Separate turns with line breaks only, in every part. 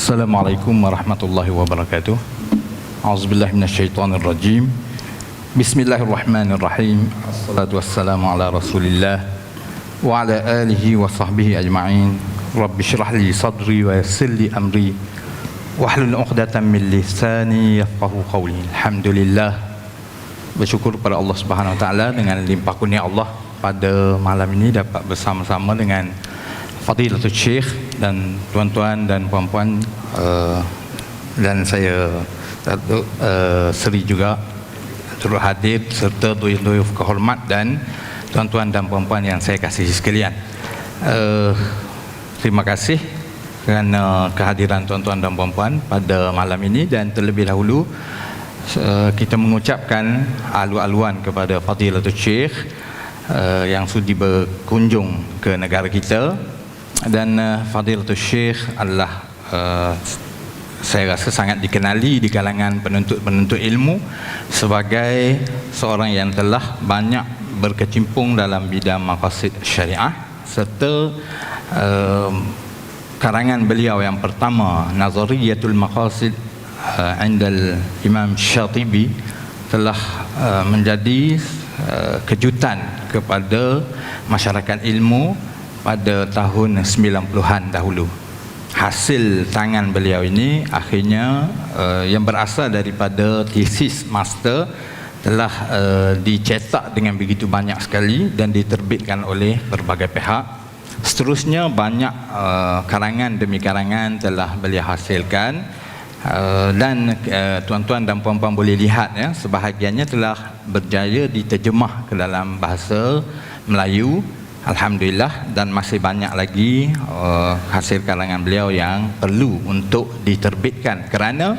Assalamualaikum warahmatullahi wabarakatuh. A'udzubillahi minasyaitonirrajim. Bismillahirrahmanirrahim. Assalatu wassalamu ala Rasulillah wa ala alihi wa sahbihi ajma'in. Rabbi shrah li sadri wa yassir li amri wahlul 'uqdatam min lisani yafqahu qawli. Alhamdulillah, bersyukur kepada Allah Subhanahu wa taala dengan limpah kurnia Allah pada malam ini dapat bersama-sama dengan Fadilatul Syekh dan tuan-tuan dan puan-puan dan saya Seri juga turut hadir serta doyuf kehormat dan tuan-tuan dan puan-puan yang saya kasihi sekalian. Terima kasih kerana kehadiran tuan-tuan dan puan-puan pada malam ini, dan terlebih dahulu kita mengucapkan alu-aluan kepada Fadilatul Syekh yang sudi berkunjung ke negara kita. Dan Fadilatul Syekh adalah saya rasa sangat dikenali di kalangan penuntut ilmu sebagai seorang yang telah banyak berkecimpung dalam bidang maqasid syariah, serta karangan beliau yang pertama, Nazariyatul Maqasid Indal Imam Syatibi, telah menjadi kejutan kepada masyarakat ilmu pada tahun 90-an dahulu. Hasil tangan beliau ini akhirnya yang berasal daripada tesis master telah dicetak dengan begitu banyak sekali dan diterbitkan oleh berbagai pihak. Seterusnya banyak karangan demi karangan telah beliau hasilkan, dan tuan-tuan dan puan-puan boleh lihat ya, sebahagiannya telah berjaya diterjemah ke dalam bahasa Melayu, alhamdulillah, dan masih banyak lagi hasil karangan beliau yang perlu untuk diterbitkan kerana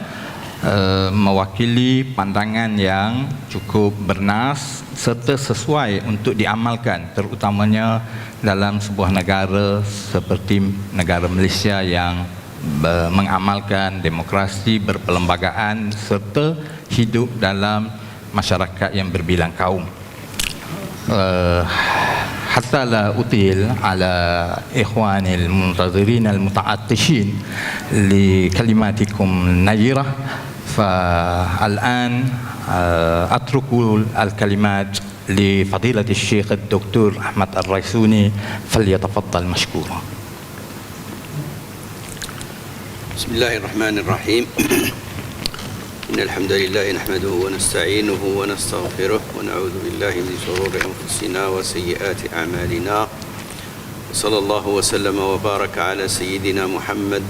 mewakili pandangan yang cukup bernas serta sesuai untuk diamalkan, terutamanya dalam sebuah negara seperti negara Malaysia yang mengamalkan demokrasi, berperlembagaan serta hidup dalam masyarakat yang berbilang kaum. Hatta la util ala ikhwanil muntazirin al muta'attishin li kalimatikum najirah, fa al'an atruku al kalimat li fadilati Syekh Dr. Ahmad Al-Raisuni, falyatafaddal mashkura.
Bismillahirrahmanirrahim. الحمد لله نحمده ونستعينه ونستغفره ونعوذ بالله من شرور أنفسنا وسيئات أعمالنا، وصلى الله وسلم وبارك على سيدنا محمد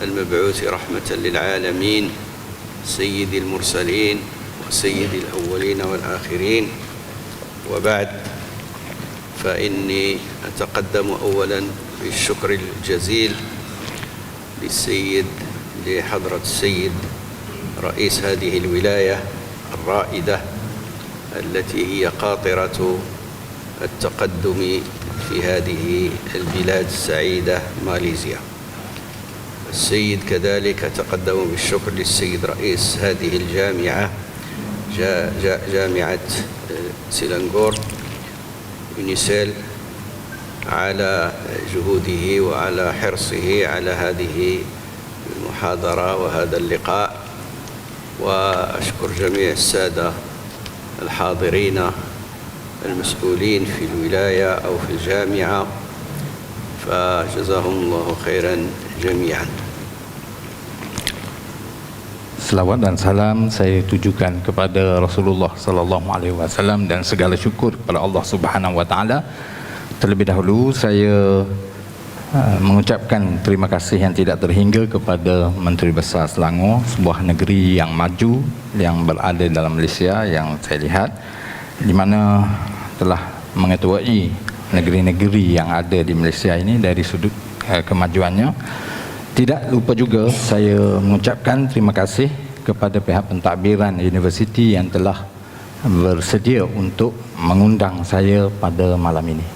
المبعوث رحمة للعالمين، سيد المرسلين وسيد الأولين والآخرين. وبعد، فإني أتقدم أولا بالشكر الجزيل لحضرة السيد رئيس هذه الولاية الرائدة التي هي قاطرة التقدم في هذه البلاد السعيدة ماليزيا. السيد كذلك تقدم بالشكر للسيد رئيس هذه الجامعة، جامعة سيلانغور يونيسيل، على جهوده وعلى حرصه على هذه المحاضرة وهذا اللقاء. وأشكر جميع السادة الحاضرين المسؤولين في الولاية أو في الجامعة، فجزاهم الله خيرا جميعا.
Selawat dan salam saya tujukan kepada Rasulullah sallallahu alaihi wasallam dan segala syukur kepada Allah Subhanahu wa taala. Terlebih dahulu saya mengucapkan terima kasih yang tidak terhingga kepada Menteri Besar Selangor, sebuah negeri yang maju yang berada dalam Malaysia yang saya lihat, di mana telah mengetuai negeri-negeri yang ada di Malaysia ini dari sudut kemajuannya. Tidak lupa juga saya mengucapkan terima kasih kepada pihak pentadbiran universiti yang telah bersedia untuk mengundang saya pada malam ini.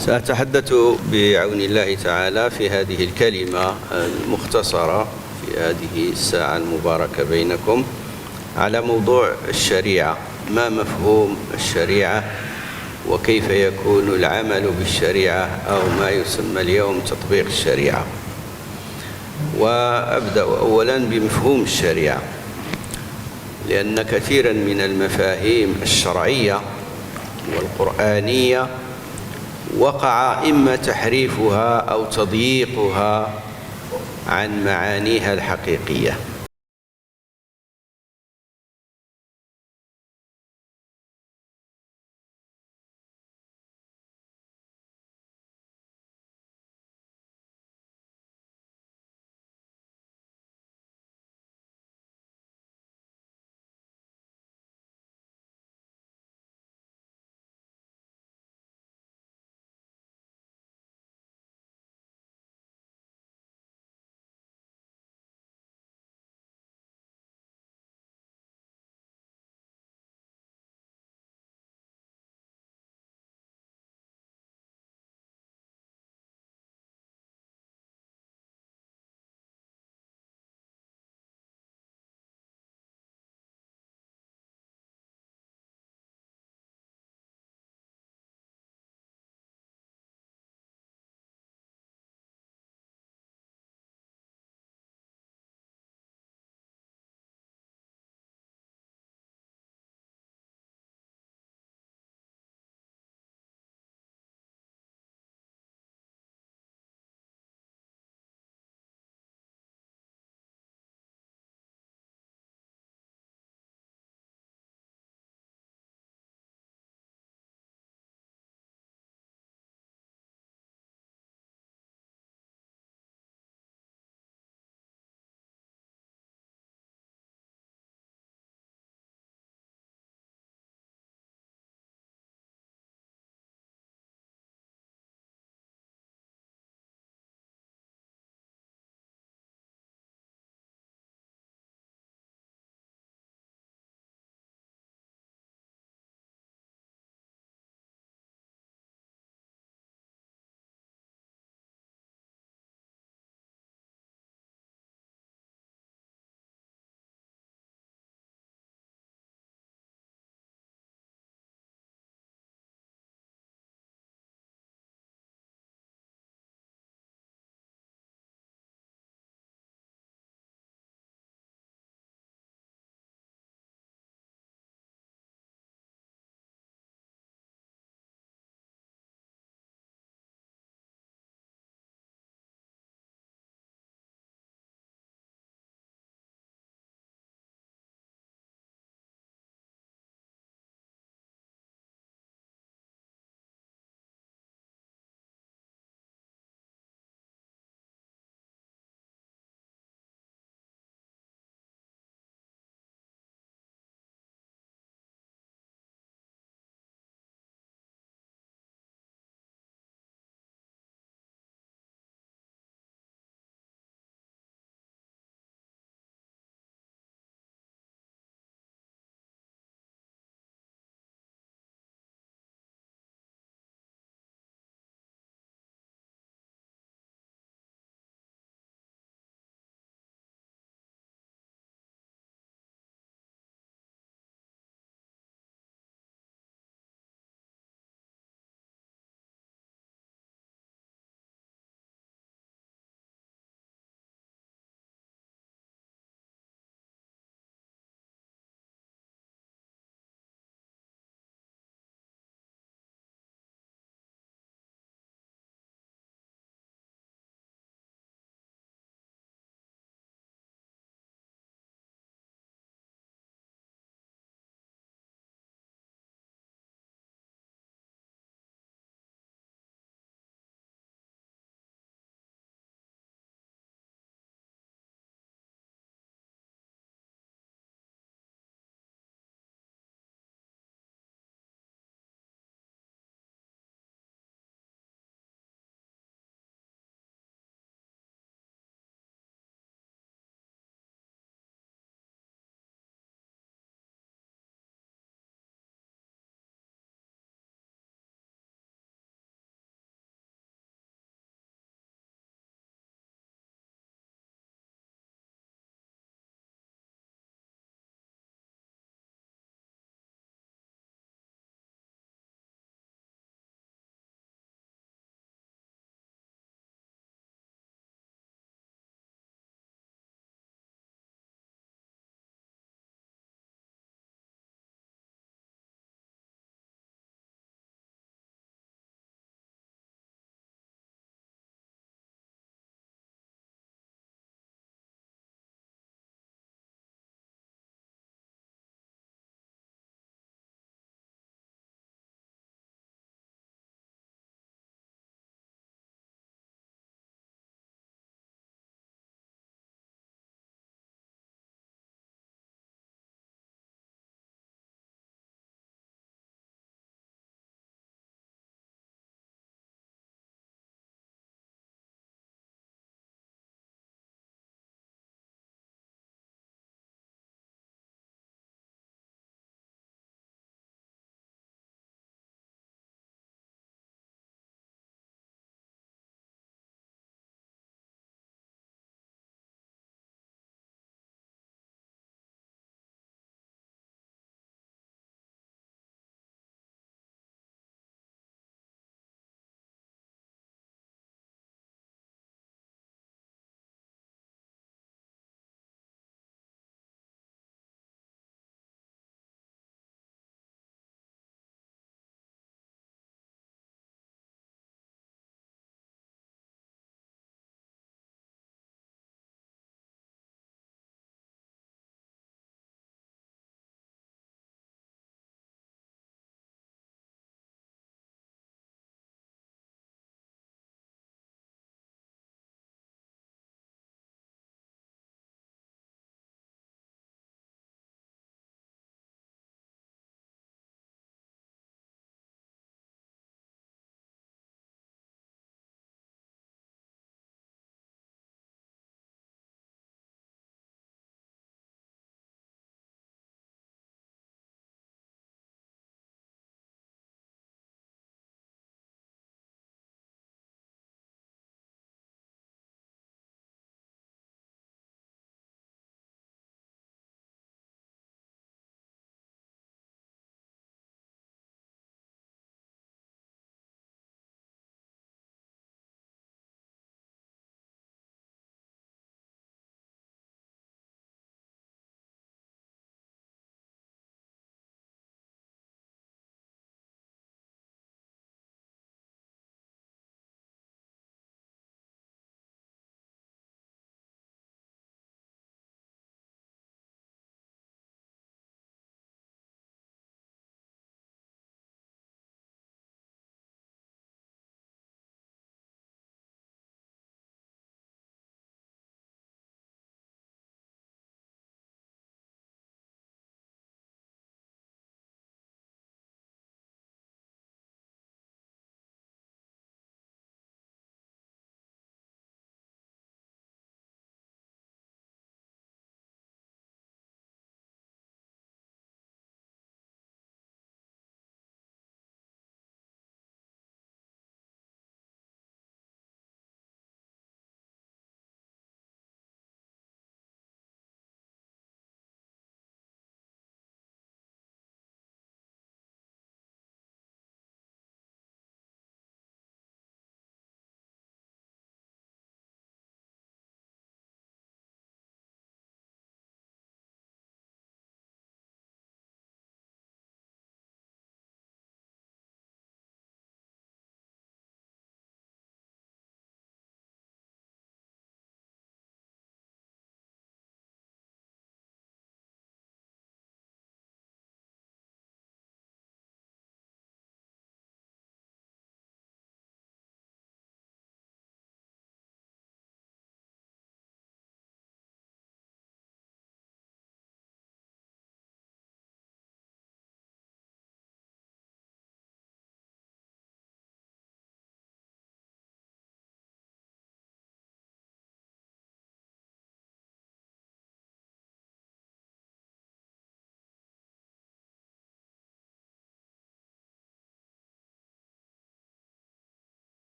سأتحدث بعون الله تعالى في هذه الكلمة المختصرة في هذه الساعة المباركة بينكم على موضوع الشريعة. ما مفهوم الشريعة وكيف يكون العمل بالشريعة أو ما يسمى اليوم تطبيق الشريعة. وأبدأ أولا بمفهوم الشريعة، لأن كثيرا من المفاهيم الشرعية والقرآنية وقع إما تحريفها أو تضييقها عن معانيها الحقيقية.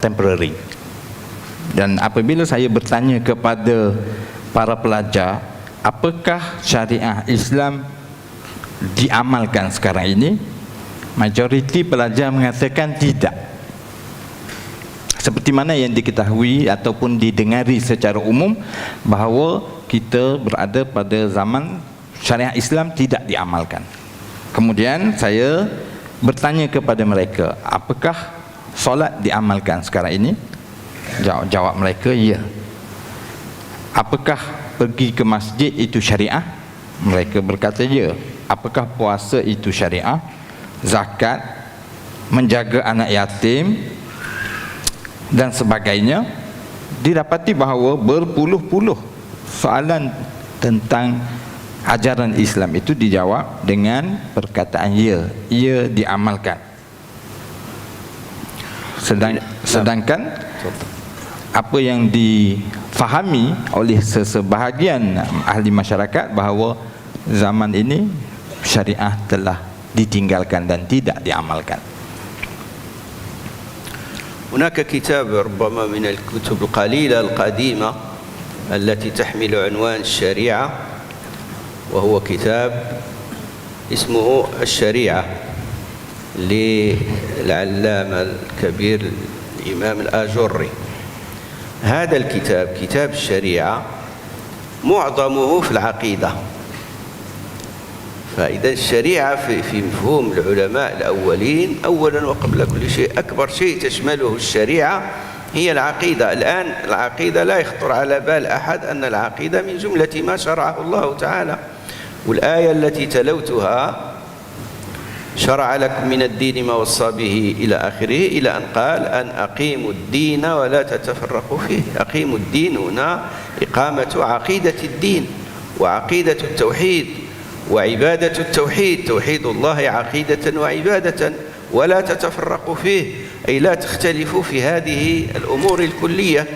temporary. Dan apabila saya bertanya kepada para pelajar, apakah syariah Islam diamalkan sekarang ini, majoriti pelajar mengatakan tidak. Seperti mana yang diketahui ataupun didengari secara umum, bahawa kita berada pada zaman syariah Islam tidak diamalkan. Kemudian saya bertanya kepada mereka, apakah solat diamalkan sekarang ini? Jawab mereka, ya. Apakah pergi ke masjid itu syariah? Mereka berkata, ya. Apakah puasa itu syariah? Zakat, menjaga anak yatim dan sebagainya. Didapati bahawa berpuluh-puluh soalan tentang ajaran Islam itu dijawab dengan perkataan ya, ia diamalkan. Sedangkan apa yang difahami oleh sebahagian ahli masyarakat bahawa zaman ini syariah telah ditinggalkan dan tidak diamalkan.
هناك كتاب ربما من الكتب القليلة القديمة التي تحمل عنوان الشريعة، وهو كتاب اسمه الشريعة للعلامة الكبير الإمام الآجري. هذا الكتاب كتاب الشريعة معظمه في العقيدة. فإذا الشريعة في مفهوم العلماء الأولين أولا وقبل كل شيء أكبر شيء تشمله الشريعة هي العقيدة. الآن العقيدة لا يخطر على بال أحد أن العقيدة من جملة ما شرعه الله تعالى. والآية التي تلوتها شرع لكم من الدين ما وصى به إلى آخره، إلى أن قال أن أقيموا الدين ولا تتفرقوا فيه. أقيموا الدين هنا إقامة عقيدة الدين وعقيدة التوحيد وعبادة التوحيد، توحيد الله عقيدة وعبادة، ولا تتفرقوا فيه، أي لا تختلفوا في هذه الأمور الكلية.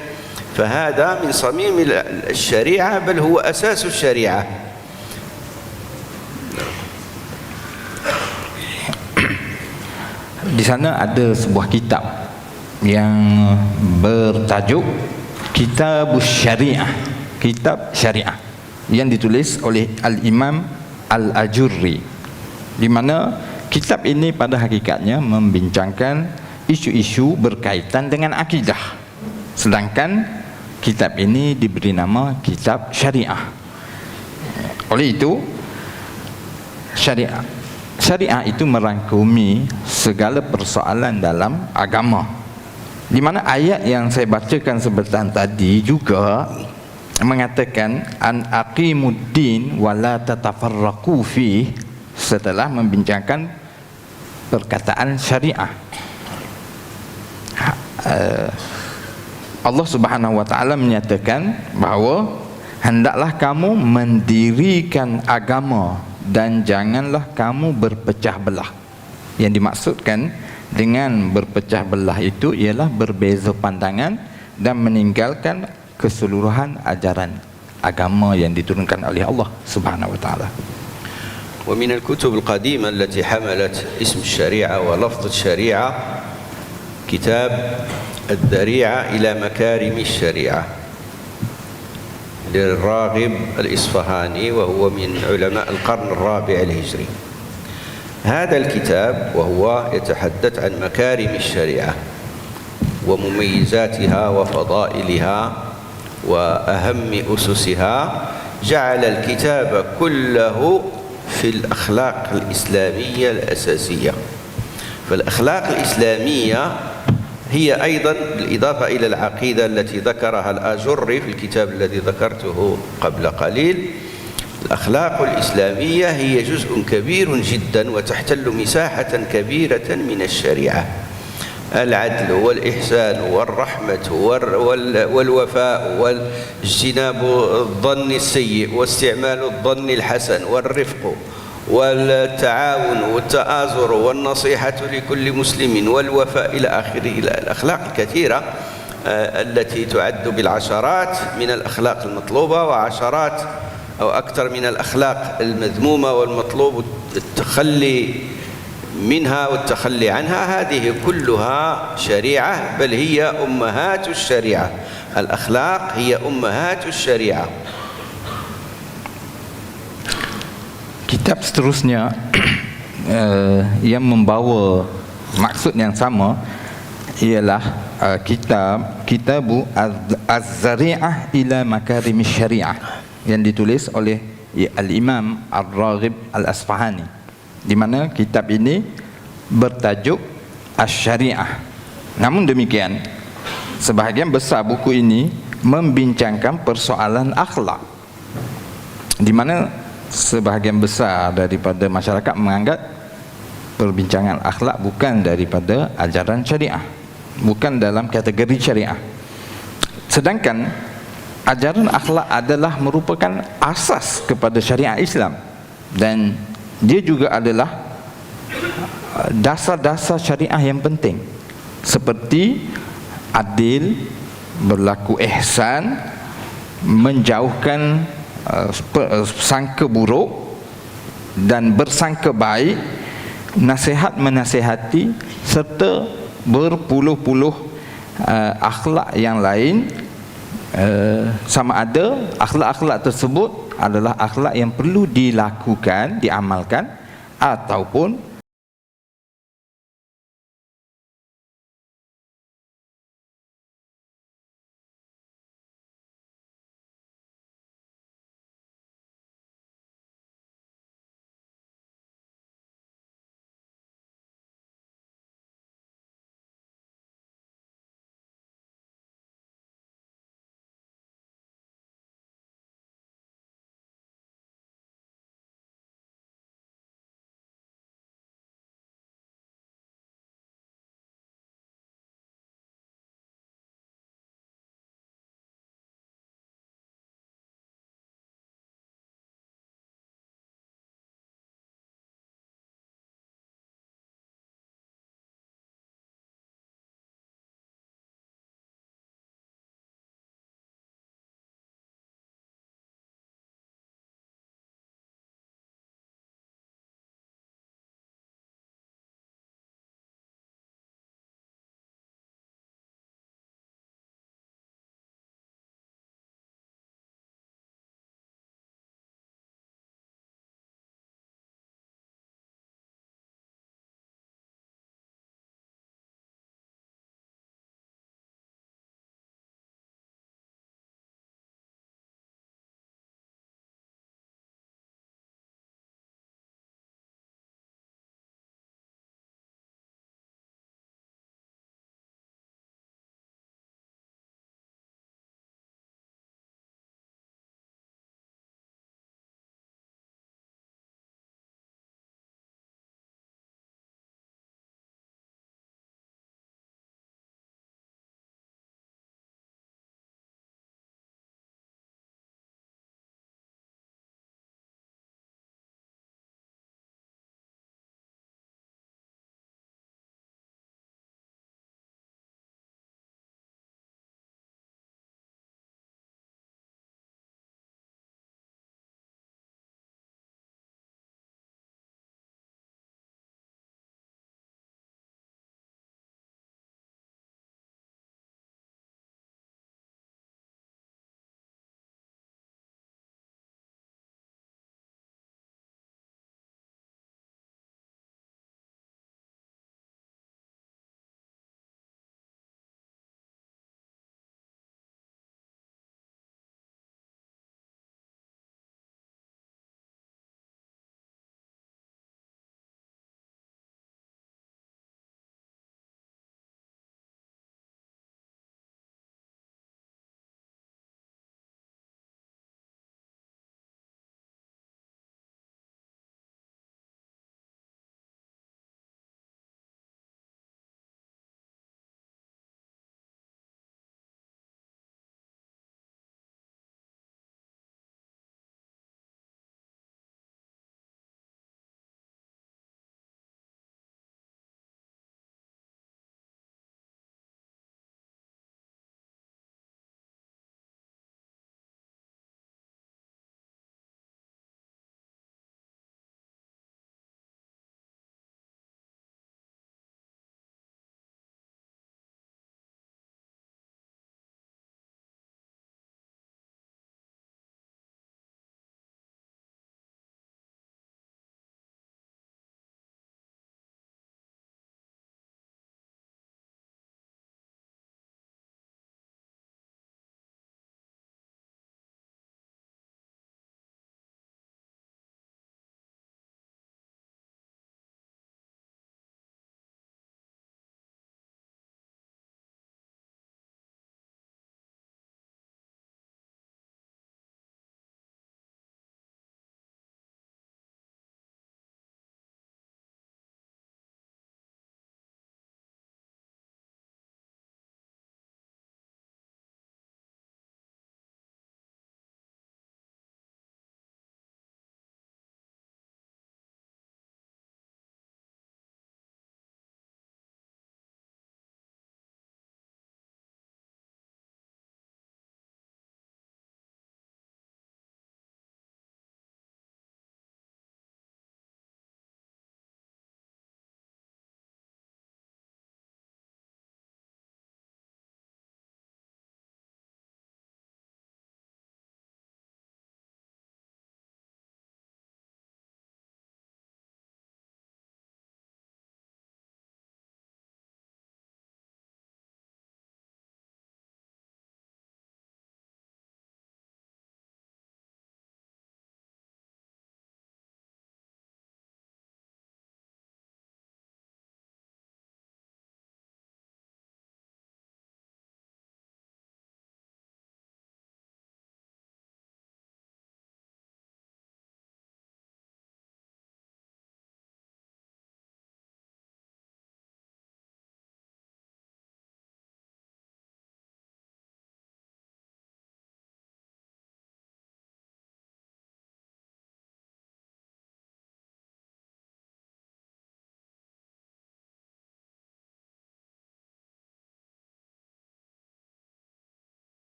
فهذا من صميم الشريعة، بل هو أساس الشريعة.
Di sana ada sebuah kitab yang bertajuk Kitabus Syariah, kitab syariah, yang ditulis oleh Al-Imam Al-Ajurri, di mana kitab ini pada hakikatnya membincangkan isu-isu berkaitan dengan akidah. Sedangkan kitab ini diberi nama Kitab Syariah. Oleh itu, Syariah itu merangkumi segala persoalan dalam agama, di mana ayat yang saya bacakan sebentar tadi juga mengatakan an aqimuddin wa la tatafarraqu fi, setelah membincangkan perkataan syariah. Allah Subhanahu wa taala menyatakan bahawa hendaklah kamu mendirikan agama dan janganlah kamu berpecah belah. Yang dimaksudkan dengan berpecah belah itu ialah berbeza pandangan dan meninggalkan keseluruhan ajaran agama yang diturunkan oleh Allah Subhanahu wa taala.
ومن الكتب القديمة التي حملت اسم الشريعة ولفظ الشريعة كتاب الذريعة إلى مكارم الشريعة للراغب الإصفهاني، وهو من علماء القرن الرابع الهجري. هذا الكتاب وهو يتحدث عن مكارم الشريعة ومميزاتها وفضائلها وأهم أسسها، جعل الكتاب كله في الأخلاق الإسلامية الأساسية. فالأخلاق الإسلامية هي أيضا بالإضافة إلى العقيدة التي ذكرها الآجري في الكتاب الذي ذكرته قبل قليل، الأخلاق الإسلامية هي جزء كبير جدا وتحتل مساحة كبيرة من الشريعة. العدل والإحسان والرحمة والوفاء واجتناب الظن السيء واستعمال الظن الحسن والرفق والتعاون والتآزر والنصيحة لكل مسلم والوفاء إلى آخره، إلى الأخلاق الكثيرة التي تعد بالعشرات من الأخلاق المطلوبة وعشرات أو أكثر من الأخلاق المذمومة والمطلوب التخلي منها والتخلي عنها، هذه كلها شريعة، بل هي أمهات الشريعة. الأخلاق هي أمهات الشريعة.
Kitab seterusnya yang membawa maksud yang sama ialah Kitabu Az-Zari'ah ila Makarimis Syariah yang ditulis oleh Al-Imam Ar-Raghib Al-Asfahani, di mana kitab ini bertajuk Asy-Syariah. Namun demikian, sebahagian besar buku ini membincangkan persoalan akhlak, di mana sebahagian besar daripada masyarakat menganggap perbincangan akhlak bukan daripada ajaran syariah, bukan dalam kategori syariah. Sedangkan ajaran akhlak adalah merupakan asas kepada syariat Islam, dan dia juga adalah dasar-dasar syariah yang penting, seperti adil, berlaku ihsan, menjauhkan sangka buruk dan bersangka baik, nasihat menasihati, serta berpuluh-puluh akhlak yang lain, sama ada akhlak-akhlak tersebut adalah akhlak yang perlu dilakukan, diamalkan, ataupun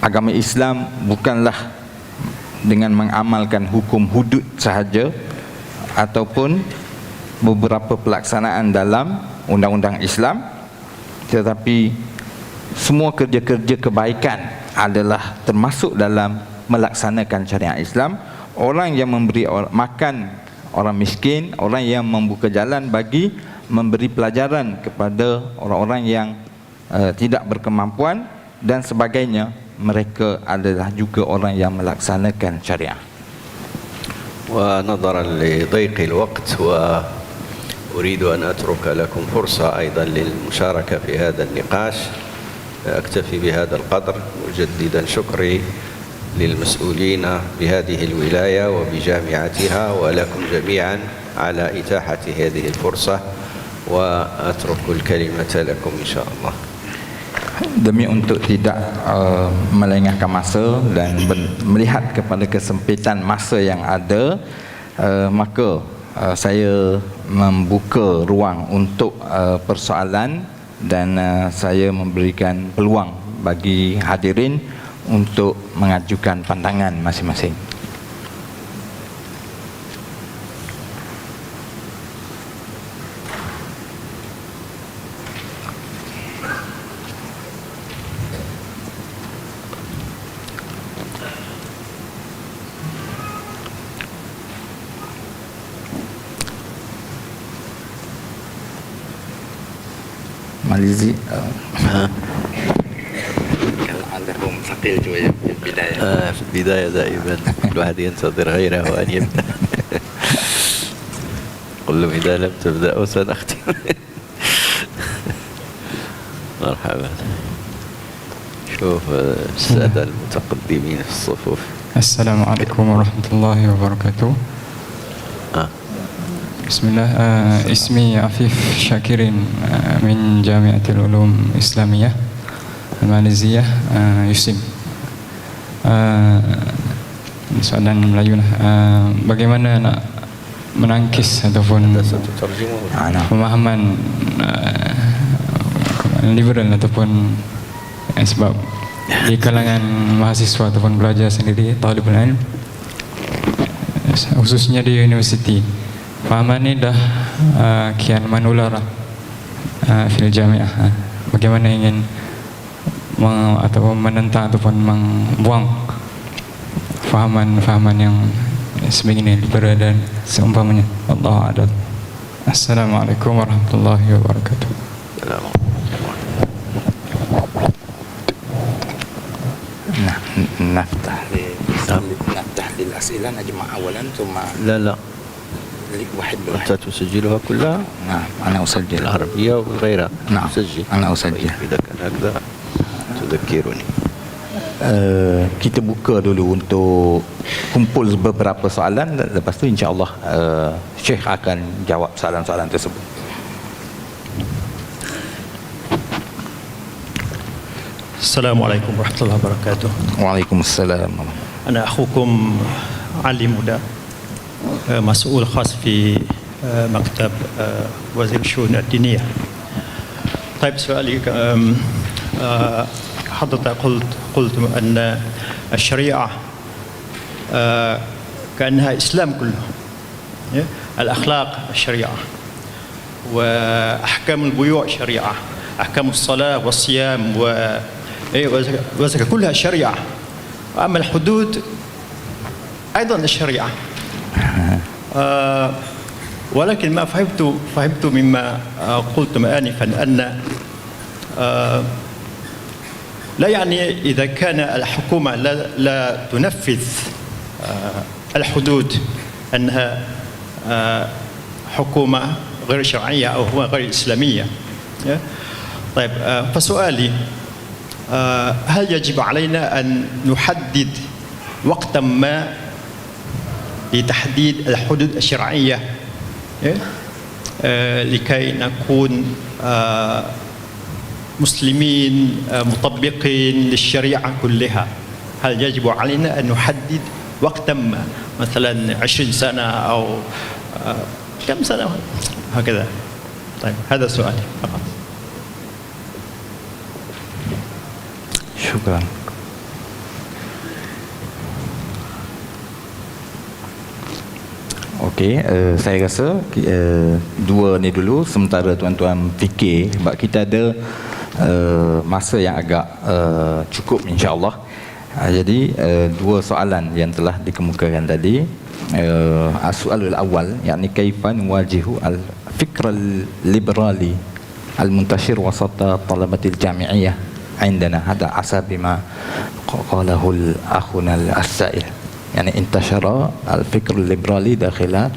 agama Islam bukanlah dengan mengamalkan hukum hudud sahaja ataupun beberapa pelaksanaan dalam undang-undang Islam, tetapi semua kerja-kerja kebaikan adalah termasuk dalam melaksanakan syariat Islam. Orang yang memberi makan orang miskin, orang yang membuka jalan bagi memberi pelajaran kepada orang-orang yang tidak berkemampuan dan sebagainya, mereka adalah juga orang yang melaksanakan syariat.
ونظرا لضيق الوقت وأريد أن أترك لكم فرصة أيضا للمشاركة في هذا النقاش، أكتفي بهذا القدر مجددا شكري للمسؤولين بهذه الولاية وبجامعتها ولكم جميعا على إتاحة هذه الفرصة، وأترك الكلمة لكم إن شاء الله.
Demi untuk tidak melengahkan masa dan melihat kepada kesempitan masa yang ada, maka saya membuka ruang untuk persoalan dan saya memberikan peluang bagi hadirin untuk mengajukan pandangan masing-masing. Malizi عندكم ثقيل شوية في البداية.
في البداية دائما كل واحد ينتظر غيره أن يبدأ. قل لهم إذا لم تبدأوا سنختم. مرحبا. شوف السادة المتقدمين في الصفوف.
السلام عليكم ورحمة الله وبركاته. بسم الله. اسمي عفيف شاكرين من جامعة العلوم الإسلامية الماليزية يسم. Soalan Melayu lah. Bagaimana nak menangkis ataupun pemahaman liberal ataupun sebab di kalangan mahasiswa ataupun pelajar sendiri, talibul ilm, khususnya di universiti, pahaman ini dah kian manular fil jamiah. Bagaimana ingin ataupun menentang ataupun membuang fahaman-fahaman yang sebegini liberal dan seumpamanya. Allah a'lam. Assalamualaikum warahmatullahi wabarakatuh.
نفتح للأسئلة نجمع أولا ثم
لا
واحد
أنت تسجلها كلها؟
نعم أنا أسجل
العربية وغيرها.
نعم
تسجل.
أنا أسجل.
إذا كان هكذا تذكرني.
Kita buka dulu untuk kumpul beberapa soalan, lepas tu insya-Allah Syekh akan jawab soalan-soalan tersebut.
Assalamualaikum warahmatullahi wabarakatuh.
Waalaikumsalam.
أنا أخوكم علي مدى، مسؤول خاص في مكتب وزير الشؤون الدينية. طيب سؤالي، حضرتك قلت أن الشريعة كأنها إسلام كله، الأخلاق الشريعة، وأحكام البيوع شريعة، أحكام الصلاة والصيام والزكاة كلها شريعة، وأما الحدود أيضا الشريعة. ولكن ما فهمت مما قلتم آنفا أن لا يعني إذا كان الحكومة لا تنفذ الحدود أنها حكومة غير شرعية أو هو غير إسلامية. طيب، فسؤالي، هل يجب علينا أن نحدد وقتا ما لتحديد الحدود الشرعية لكي نكون مسلمين مطبقين للشريعة كلها؟ هل يجب علينا أن نحدد وقتا ما، مثلا 20 سنة أو كم سنة هكذا؟ طيب، هذا سؤالي فقط.
Syukran. Okey, saya rasa dua ni dulu sementara tuan-tuan fikir sebab kita ada masa yang agak cukup insya-Allah. Jadi dua soalan yang telah dikemukakan tadi. As-soalul awal yakni kaifa nuwajihu al-fikr al-liberali al-muntashir wasata talabatil jami'iyah عندنا هذا حسب ما قاله الأخنا السائل يعني انتشر الفكر الليبرالي داخل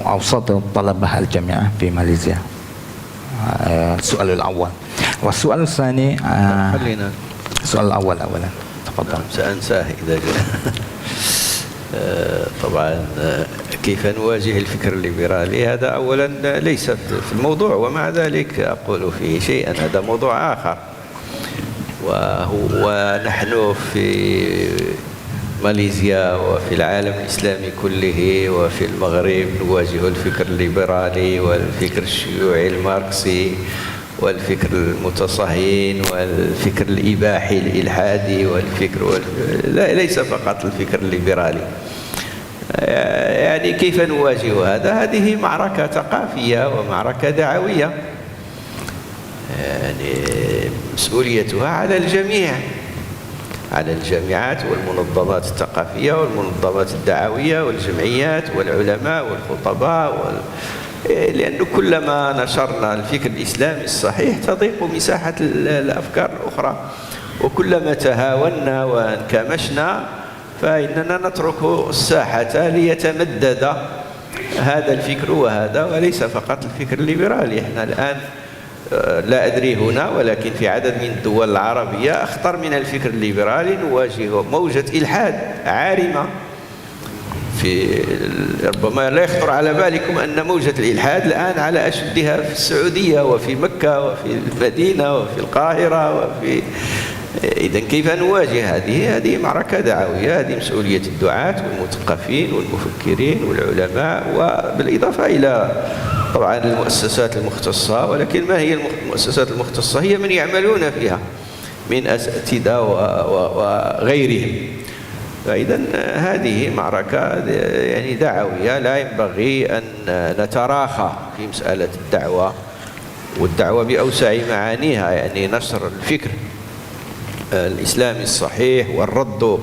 أوساط الطلبة الجامعة في ماليزيا. السؤال الأول والسؤال الثاني
خلينا
السؤال الأول أولا تفضل.
سأنساه إذا جاء. طبعا كيف نواجه الفكر الليبرالي هذا أولا ليس في الموضوع، ومع ذلك أقول فيه شيئا، هذا موضوع آخر. ونحن في ماليزيا وفي العالم الإسلامي كله وفي المغرب نواجه الفكر الليبرالي والفكر الشيوعي الماركسي والفكر المتصهين والفكر الإباحي الإلحادي ليس فقط الفكر الليبرالي. يعني كيف نواجه هذا؟ هذه معركة ثقافية ومعركة دعوية، يعني مسؤوليتها على الجميع، على الجامعات والمنظمات الثقافية والمنظمات الدعوية والجمعيات والعلماء والخطباء لأنه كلما نشرنا الفكر الإسلامي الصحيح تضيق مساحة الأفكار الأخرى، وكلما تهاونا وانكمشنا فإننا نترك الساحة ليتمدد هذا الفكر وهذا، وليس فقط الفكر الليبرالي. احنا الآن لا أدري هنا ولكن في عدد من الدول العربية أخطر من الفكر الليبرالي نواجه موجة إلحاد عارمة. ربما لا يخطر على بالكم أن موجة الإلحاد الآن على أشدها في السعودية وفي مكة وفي المدينة وفي القاهرة إذن كيف نواجه هذه معركة دعوية، هذه مسؤولية الدعاة والمثقفين والمفكرين والعلماء، وبالإضافة إلى طبعا المؤسسات المختصة. ولكن ما هي المؤسسات المختصة؟ هي من يعملون فيها من أساتذة وغيرهم. فإذا هذه معركة يعني دعوية، لا ينبغي أن نتراخى في مسألة الدعوة، والدعوة بأوسع معانيها، يعني نشر الفكر الإسلامي الصحيح والرد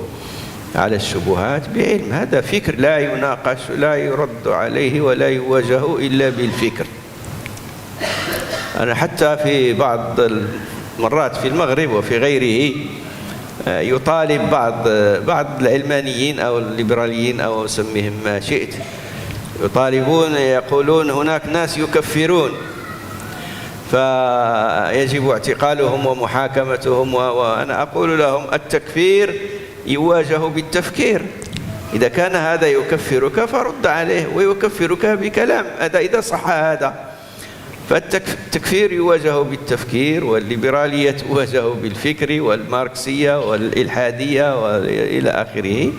على الشبهات بعلم. هذا فكر لا يناقش، لا يرد عليه ولا يواجه إلا بالفكر. أنا حتى في بعض المرات في المغرب وفي غيره يطالب بعض العلمانيين أو الليبراليين أو سميهم ما شئت، يطالبون يقولون هناك ناس يكفرون فيجب اعتقالهم ومحاكمتهم، وأنا أقول لهم التكفير يواجه بالتفكير. إذا كان هذا يكفرك فرد عليه ويكفرك بكلام، هذا إذا صح هذا. فالتكفير يواجه بالتفكير، والليبرالية تواجه بالفكر، والماركسية والإلحادية وإلى آخره.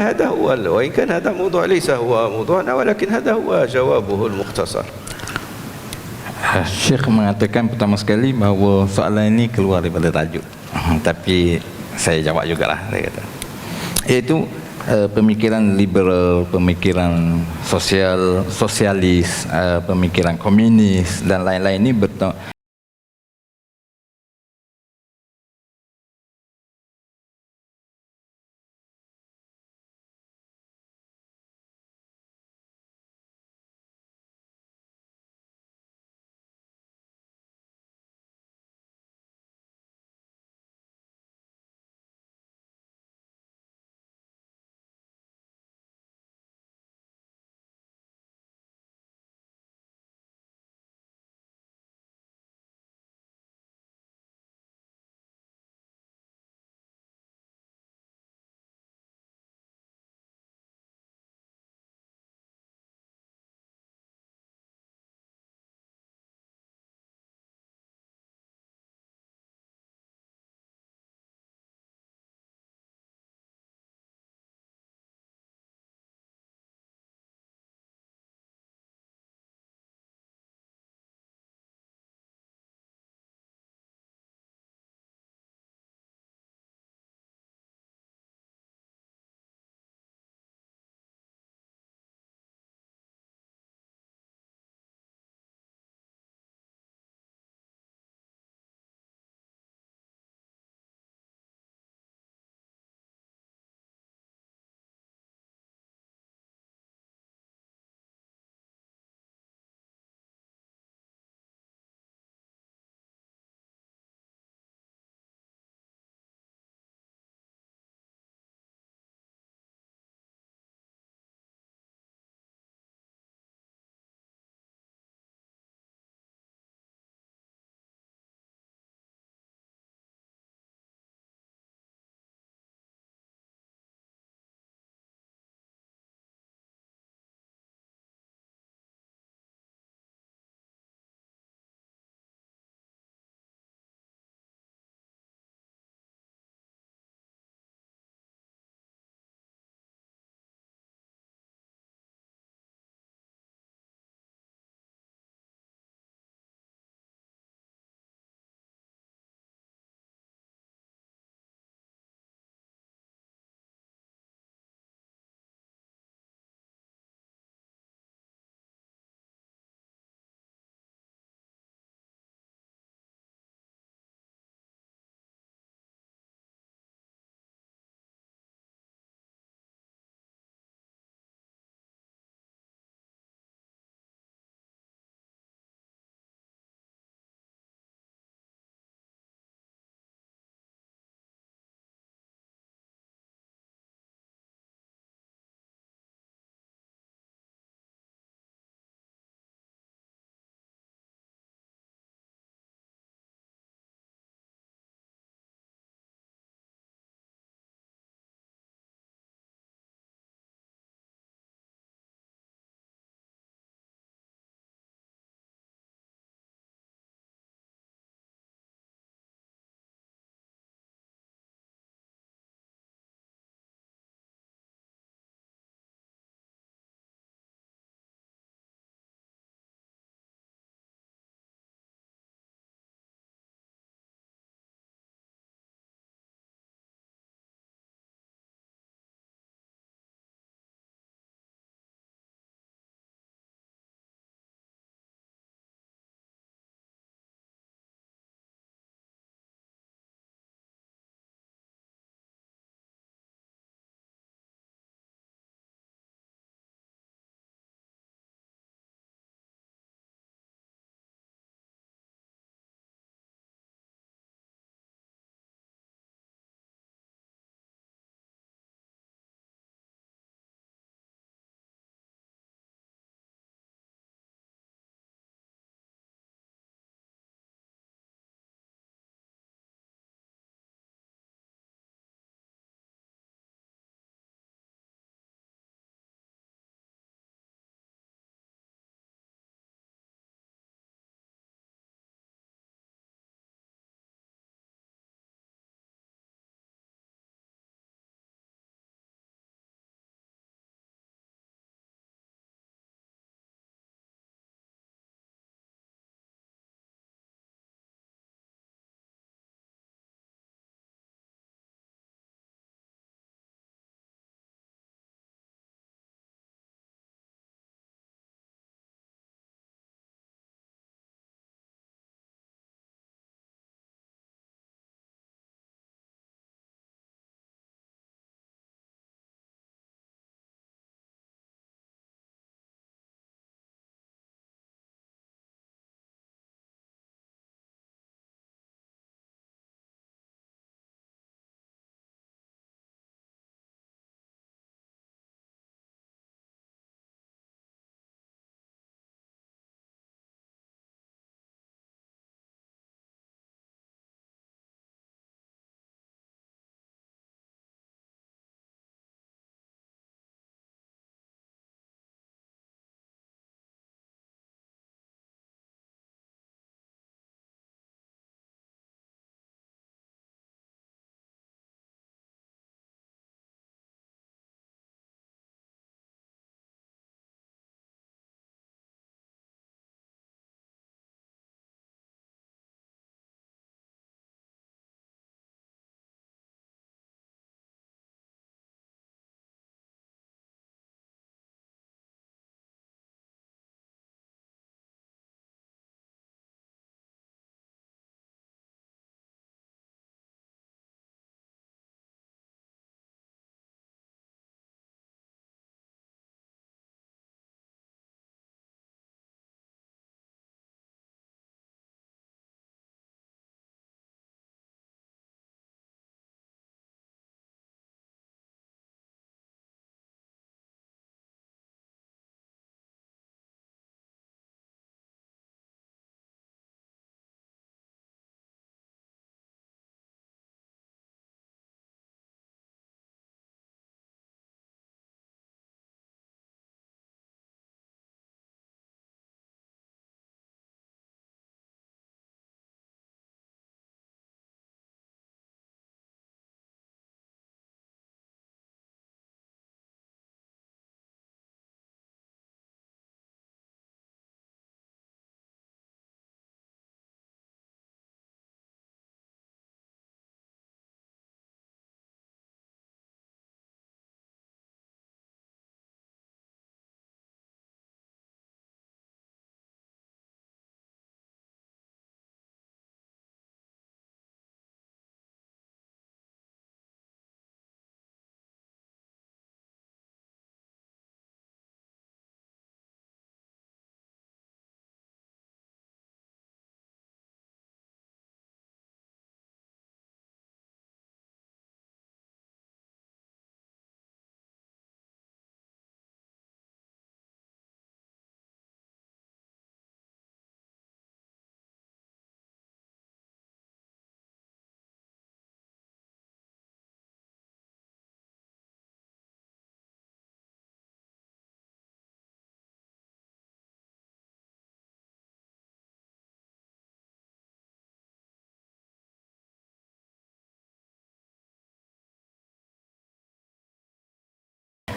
هذا هو، وإن كان هذا موضوع ليس هو موضوعنا، ولكن هذا هو جوابه المختصر.
Syekh mengatakan pertama sekali bahawa soalan ini keluar daripada tajuk, tapi saya jawab jugalah, saya kata, iaitu pemikiran liberal, pemikiran sosialis, pemikiran komunis dan lain-lain ini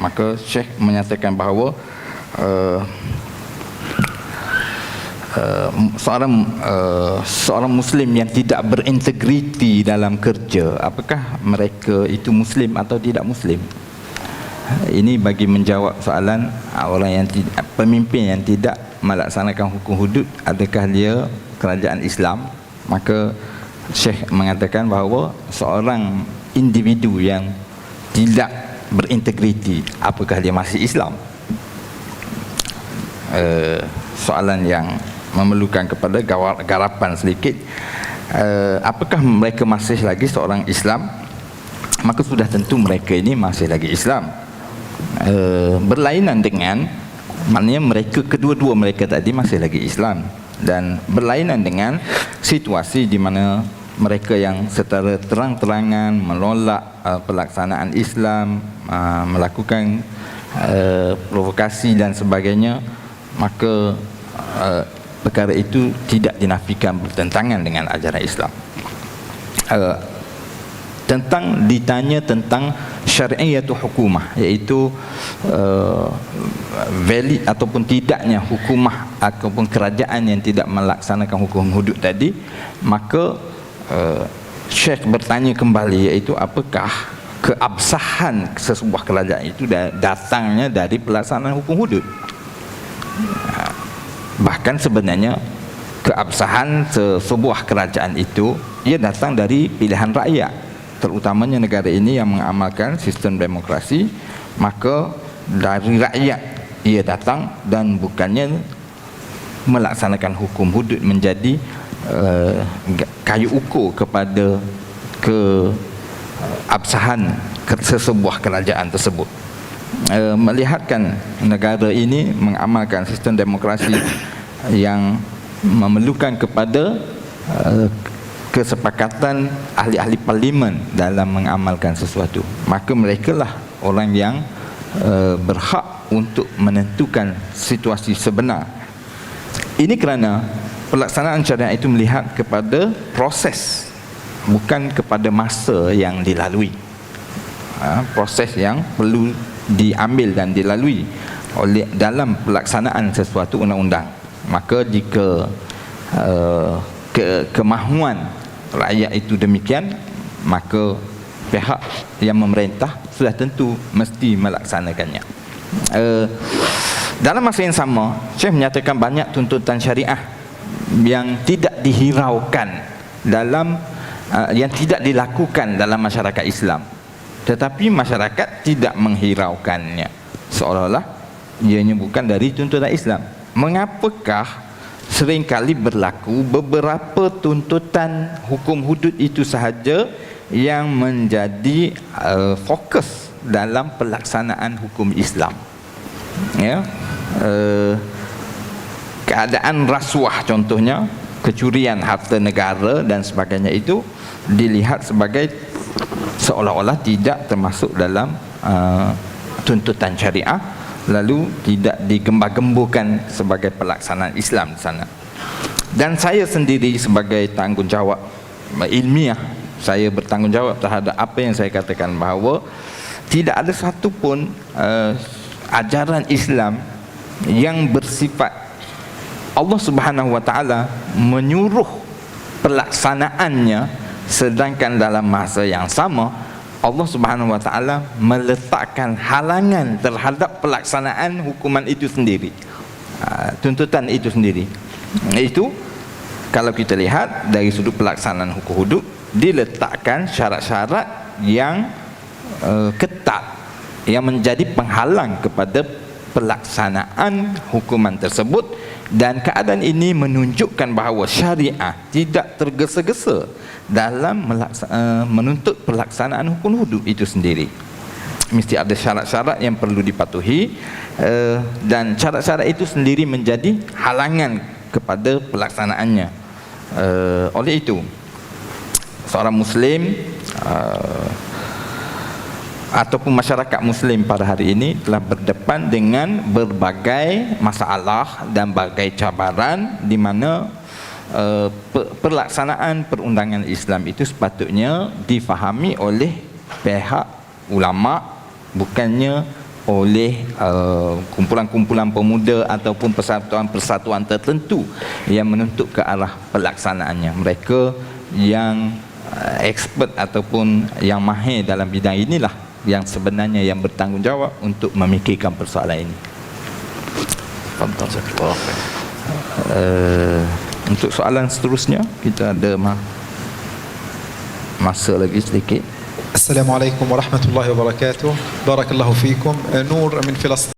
maka Syekh menyatakan bahawa seorang Muslim yang tidak berintegriti dalam kerja, apakah mereka itu Muslim atau tidak Muslim? Ini bagi menjawab soalan orang yang pemimpin yang tidak melaksanakan hukum hudud, adakah dia kerajaan Islam? Maka Syekh mengatakan bahawa seorang individu yang tidak berintegriti, apakah dia masih Islam? Soalan yang memerlukan kepada garapan sedikit. Apakah mereka masih lagi seorang Islam? Maka sudah tentu mereka ini masih lagi Islam. Berlainan dengan, maknanya mereka, kedua-dua mereka tadi masih lagi Islam, dan berlainan dengan situasi di mana mereka yang secara terang-terangan menolak pelaksanaan Islam, melakukan provokasi dan sebagainya, maka perkara itu tidak dinafikan bertentangan dengan ajaran Islam. Ditanya tentang syari'iyatu hukumah, iaitu valid ataupun tidaknya hukumah ataupun kerajaan yang tidak melaksanakan hukum hudud tadi, maka Syekh bertanya kembali, iaitu apakah keabsahan sesebuah kerajaan itu datangnya dari pelaksanaan hukum hudud. Bahkan sebenarnya keabsahan sebuah kerajaan itu ia datang dari pilihan rakyat, terutamanya negara ini yang mengamalkan sistem demokrasi, maka dari rakyat ia datang, dan bukannya melaksanakan hukum hudud menjadi kayu ukur kepada keabsahan sesebuah kerajaan tersebut. Melihatkan negara ini mengamalkan sistem demokrasi yang memerlukan kepada kesepakatan ahli-ahli parlimen dalam mengamalkan sesuatu, maka merekalah orang yang berhak untuk menentukan situasi sebenar. Ini kerana pelaksanaan syariat itu melihat kepada proses, bukan kepada masa yang dilalui. Proses yang perlu diambil dan dilalui oleh dalam pelaksanaan sesuatu undang-undang. Maka jika kemahuan rakyat itu demikian, maka pihak yang memerintah sudah tentu mesti melaksanakannya. Dalam masa yang sama, Syekh menyatakan banyak tuntutan syariah yang tidak dihiraukan dalam yang tidak dilakukan dalam masyarakat Islam, tetapi masyarakat tidak menghiraukannya, seolah-olah ianya bukan dari tuntutan Islam. Mengapakah seringkali berlaku beberapa tuntutan hukum hudud itu sahaja yang menjadi fokus dalam pelaksanaan hukum Islam? Ya, keadaan rasuah contohnya, kecurian harta negara dan sebagainya, itu dilihat sebagai seolah-olah tidak termasuk dalam tuntutan syariah, lalu tidak digembar-gemburkan sebagai pelaksanaan Islam di sana. Dan saya sendiri sebagai tanggungjawab ilmiah, saya bertanggungjawab terhadap apa yang saya katakan, bahawa tidak ada satu pun ajaran Islam yang bersifat Allah Subhanahu wa taala menyuruh pelaksanaannya, sedangkan dalam masa yang sama Allah Subhanahu wa taala meletakkan halangan terhadap pelaksanaan hukuman itu sendiri, tuntutan itu sendiri. Itu kalau kita lihat dari sudut pelaksanaan hukum hudud, diletakkan syarat-syarat yang ketat yang menjadi penghalang kepada pelaksanaan hukuman tersebut, dan keadaan ini menunjukkan bahawa syariah tidak tergesa-gesa dalam menuntut pelaksanaan hukum hudud itu sendiri. Mesti ada syarat-syarat yang perlu dipatuhi, dan syarat-syarat itu sendiri menjadi halangan kepada pelaksanaannya. Oleh itu, seorang Muslim ataupun masyarakat Muslim pada hari ini telah berdepan dengan berbagai masalah dan berbagai cabaran, di mana pelaksanaan perundangan Islam itu sepatutnya difahami oleh pihak ulama, bukannya oleh kumpulan-kumpulan pemuda ataupun persatuan-persatuan tertentu yang menuntut ke arah pelaksanaannya. Mereka yang expert ataupun yang mahir dalam bidang inilah yang sebenarnya yang bertanggungjawab untuk memikirkan persoalan ini. Untuk soalan seterusnya kita ada masa lagi sedikit.
Assalamualaikum warahmatullahi wabarakatuh. Barakallahu fikum. Nur min Filastin.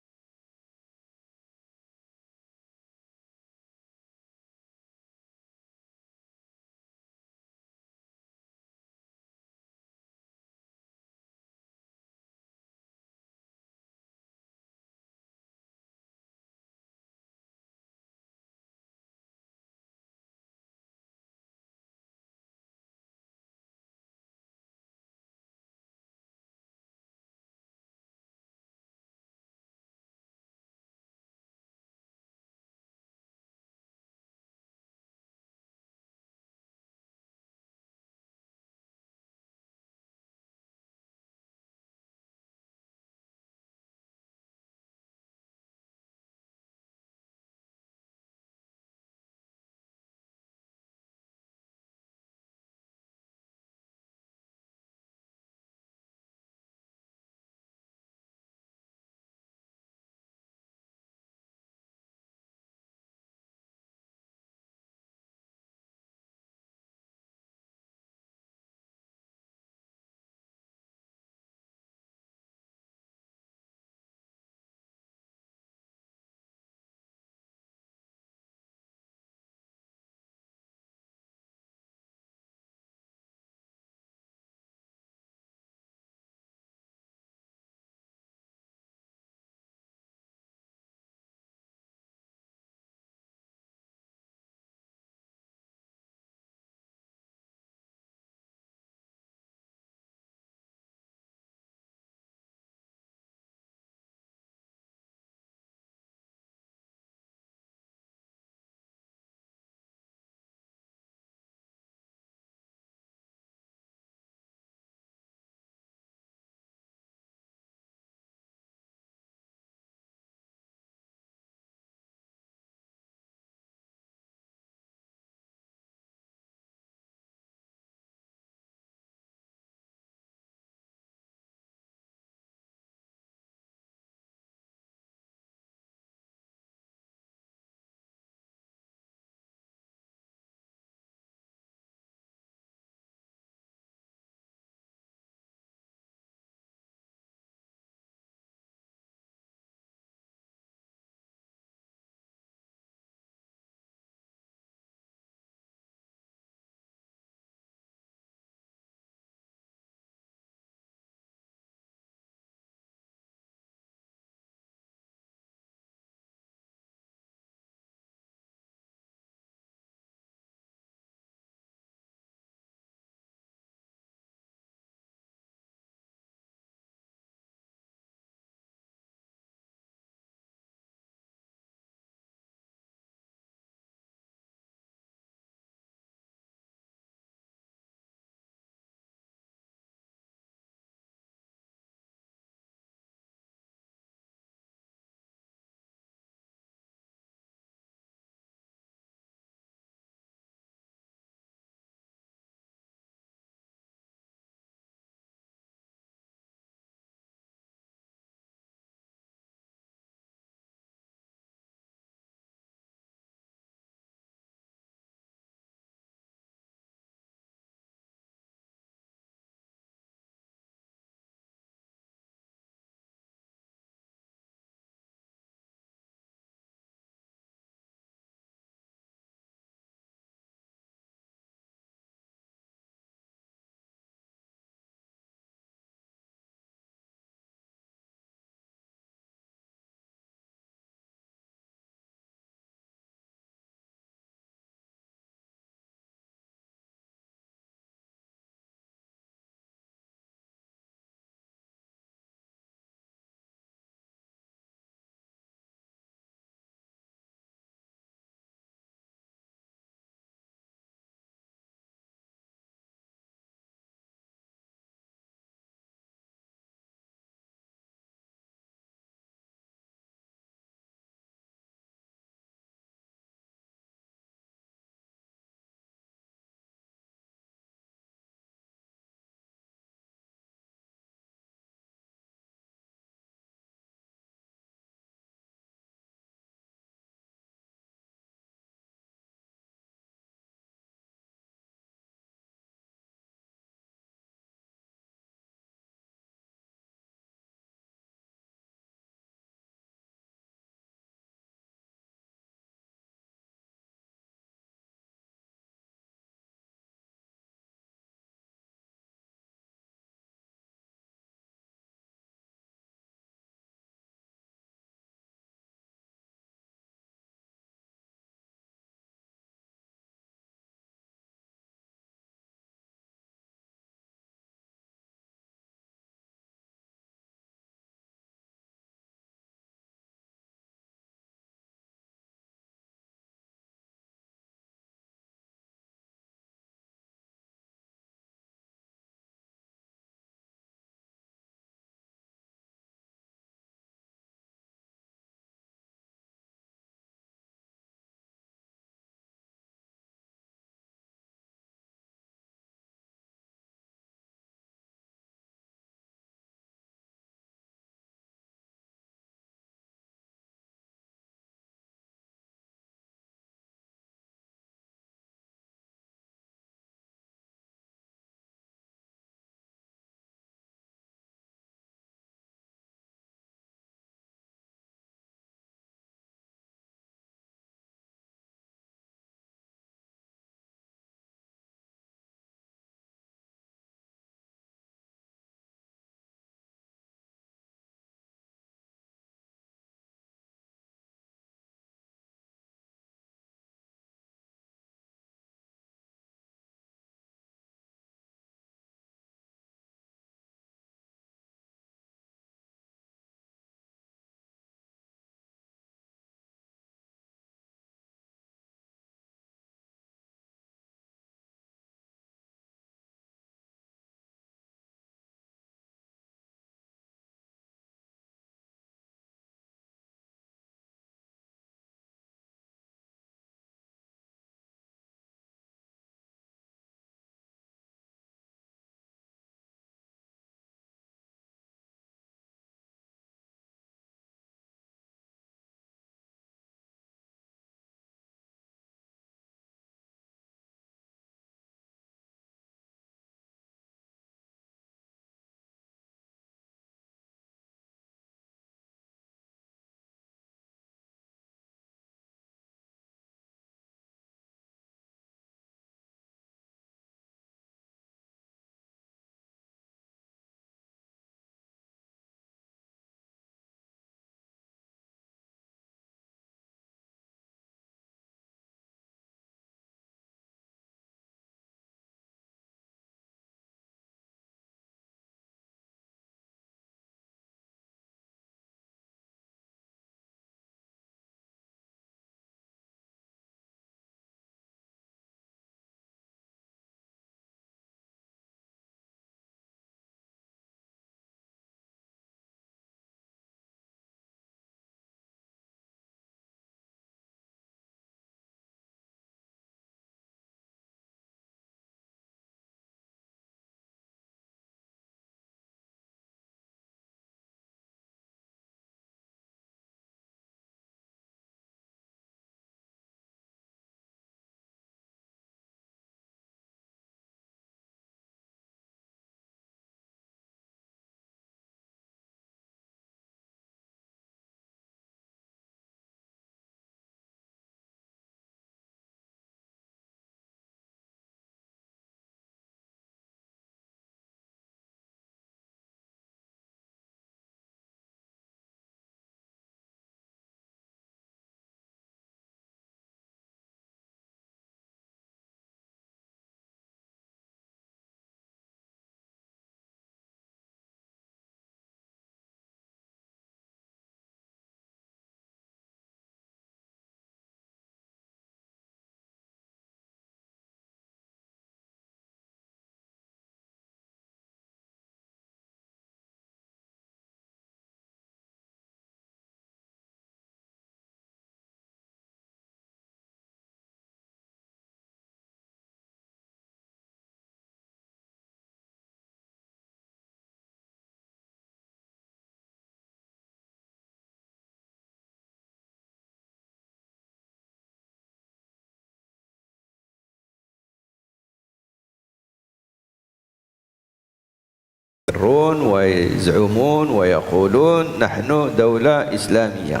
يقرون ويزعمون ويقولون نحن دولة إسلامية،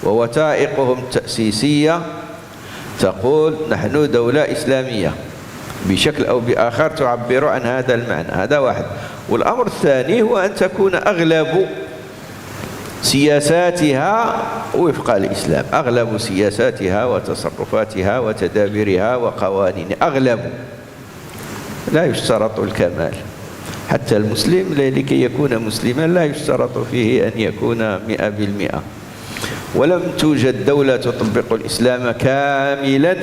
ووثائقهم التأسيسية تقول نحن دولة إسلامية بشكل أو بآخر تعبر عن هذا المعنى. هذا واحد. والأمر الثاني هو أن تكون أغلب سياساتها وفق الإسلام، أغلب سياساتها وتصرفاتها وتدابيرها وقوانينها، أغلب، لا يشترط الكمال. حتى المسلم لكي يكون مسلما لا يشترط فيه أن يكون 100%. ولم توجد دولة تطبق الإسلام كاملا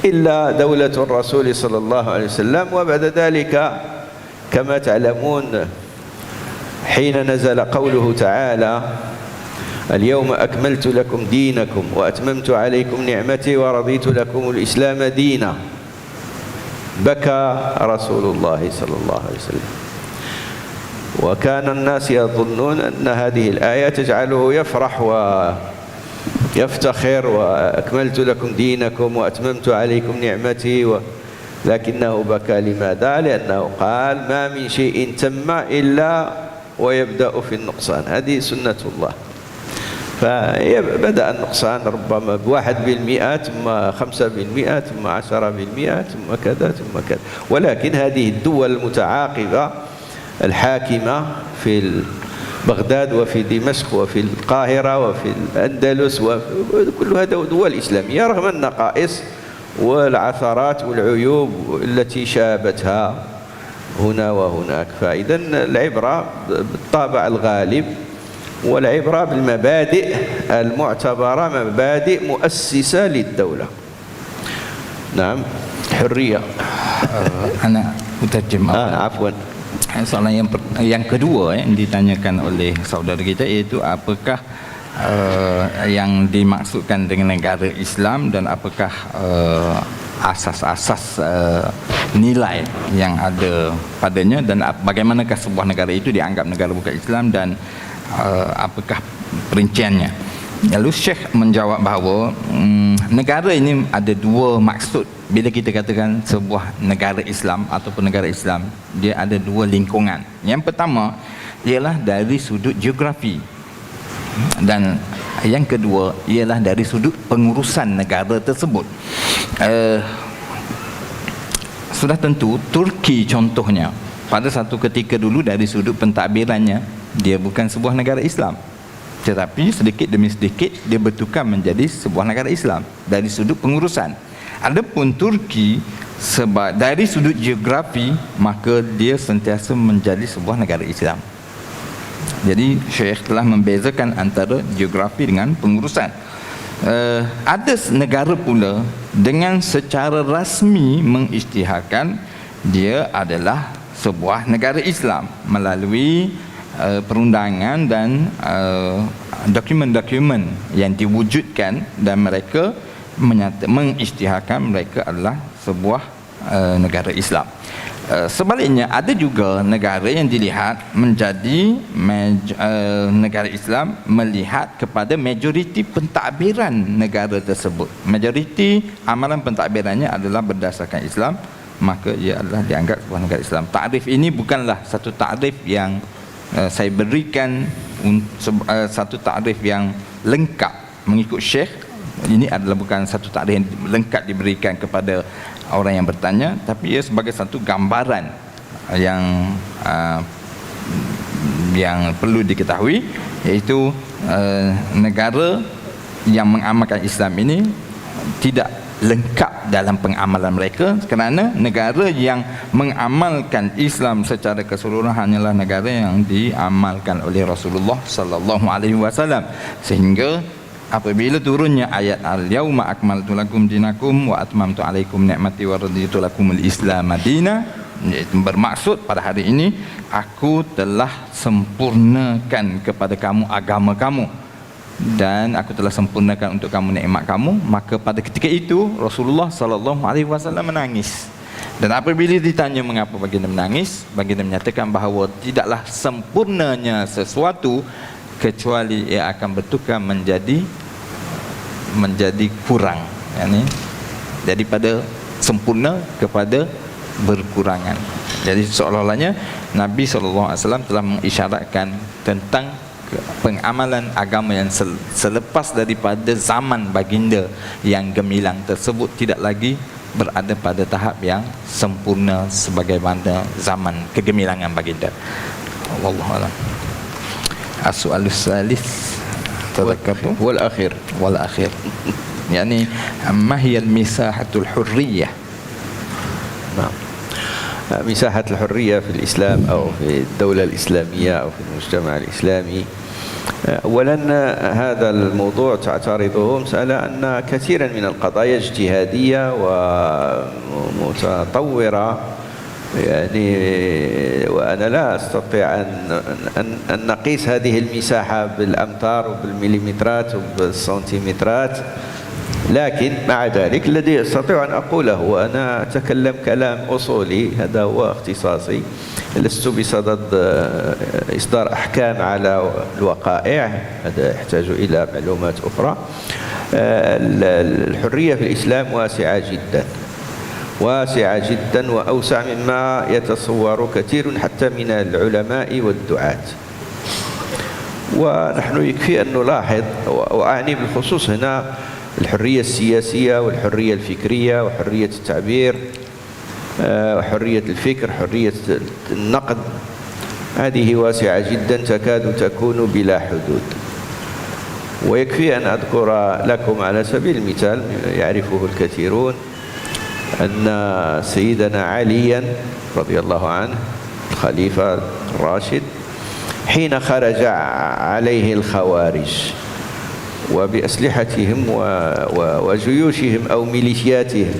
إلا دولة الرسول صلى الله عليه وسلم. وبعد ذلك كما تعلمون حين نزل قوله تعالى اليوم أكملت لكم دينكم وأتممت عليكم نعمتي ورضيت لكم الإسلام دينا، بكى رسول الله صلى الله عليه وسلم، وكان الناس يظنون أن هذه الآية تجعله يفرح ويفتخر، وأكملت لكم دينكم وأتممت عليكم نعمتي لكنه بكى. لماذا؟ لأنه قال ما من شيء تم إلا ويبدأ في النقصان، هذه سنة الله. فبدأ النقصان ربما ب1%، ثم 5%، ثم 10%، ثم كذا ثم كذا. ولكن هذه الدول المتعاقبة الحاكمة في بغداد وفي دمشق وفي القاهرة وفي الأندلس وكل هذا دول إسلامية رغم النقائص والعثرات والعيوب التي شابتها هنا وهناك. فإذا العبرة بالطابع الغالب، والعبرة بالمبادئ المعتبرة مبادئ مؤسسة للدولة. نعم. حرية.
Anak utarjem.
Afwan.
Soalan yang kedua yang ditanyakan oleh saudara kita iaitu apakah yang dimaksudkan dengan negara Islam dan apakah asas-asas nilai yang ada padanya, dan bagaimanakah sebuah negara itu dianggap negara bukan Islam, dan apakah perinciannya. Lalu Syekh menjawab bahawa negara ini ada dua maksud. Bila kita katakan sebuah negara Islam ataupun negara Islam, dia ada dua lingkungan. Yang pertama ialah dari sudut geografi, dan yang kedua ialah dari sudut pengurusan negara tersebut. Sudah tentu Turki contohnya pada satu ketika dulu dari sudut pentadbirannya dia bukan sebuah negara Islam, tetapi sedikit demi sedikit dia bertukar menjadi sebuah negara Islam dari sudut pengurusan. Adapun Turki dari sudut geografi, maka dia sentiasa menjadi sebuah negara Islam. Jadi Syekh telah membezakan antara geografi dengan pengurusan. Ada negara pula dengan secara rasmi mengisytiharkan dia adalah sebuah negara Islam melalui perundangan dan dokumen-dokumen yang diwujudkan, dan mereka mengisytiharkan mereka adalah sebuah negara Islam. Sebaliknya ada juga negara yang dilihat menjadi negara Islam melihat kepada majoriti pentadbiran negara tersebut. Majoriti amalan pentadbirannya adalah berdasarkan Islam, maka ia adalah dianggap sebuah negara Islam. Takrif ini bukanlah satu takrif yang saya berikan, satu takrif yang lengkap mengikut Syekh. Ini adalah bukan satu takrif yang lengkap diberikan kepada orang yang bertanya, tapi ia sebagai satu gambaran yang perlu diketahui, iaitu negara yang mengamalkan Islam ini tidak lengkap dalam pengamalan mereka, kerana negara yang mengamalkan Islam secara keseluruhan hanyalah negara yang diamalkan oleh Rasulullah sallallahu alaihi wasallam. Sehingga apabila turunnya ayat al-yauma akmaltu lakum dinakum wa atmamtu alaikum ni'mati wa raditu lakumul Islam madina, bermaksud pada hari ini aku telah sempurnakan kepada kamu agama kamu dan aku telah sempurnakan untuk kamu nikmat kamu. Maka pada ketika itu Rasulullah sallallahu alaihi wasallam menangis. Dan apabila ditanya mengapa baginda menangis, baginda menyatakan bahawa tidaklah sempurnanya sesuatu kecuali ia akan bertukar menjadi kurang, daripada sempurna kepada berkurangan. Jadi seolah-olahnya Nabi SAW telah mengisyaratkan tentang pengamalan agama yang selepas daripada zaman baginda yang gemilang tersebut tidak lagi berada pada tahap yang sempurna sebagaimana zaman kegemilangan baginda. Wallahu a'lam. As-su'alus salis tadhakkartu
wal akhir
يعني ما هي المساحة الحرية؟
نعم. مساحة الحرية في الإسلام أو في الدولة الإسلامية أو في المجتمع الإسلامي، أولا هذا الموضوع تعترضه مسألة أن كثيرا من القضايا اجتهادية ومتطورة، يعني وأنا لا أستطيع أن نقيس هذه المساحة بالأمتار وبالمليمترات وبالسنتيمترات، لكن مع ذلك الذي أستطيع أن أقوله وأنا أتكلم كلام أصولي، هذا هو اختصاصي، لست بصدد إصدار أحكام على الوقائع، هذا يحتاج إلى معلومات أخرى. الحرية في الإسلام واسعة جدا، واسعة جدا وأوسع مما يتصور كثير حتى من العلماء والدعاة. ونحن يكفي أن نلاحظ، وأعني بالخصوص هنا الحرية السياسية والحرية الفكرية وحرية التعبير وحرية الفكر، حرية النقد، هذه واسعة جدا تكاد تكون بلا حدود. ويكفي أن أذكر لكم على سبيل المثال يعرفه الكثيرون أن سيدنا عليا رضي الله عنه الخليفة الراشد حين خرج عليه الخوارج وبأسلحتهم وجيوشهم أو ميليشياتهم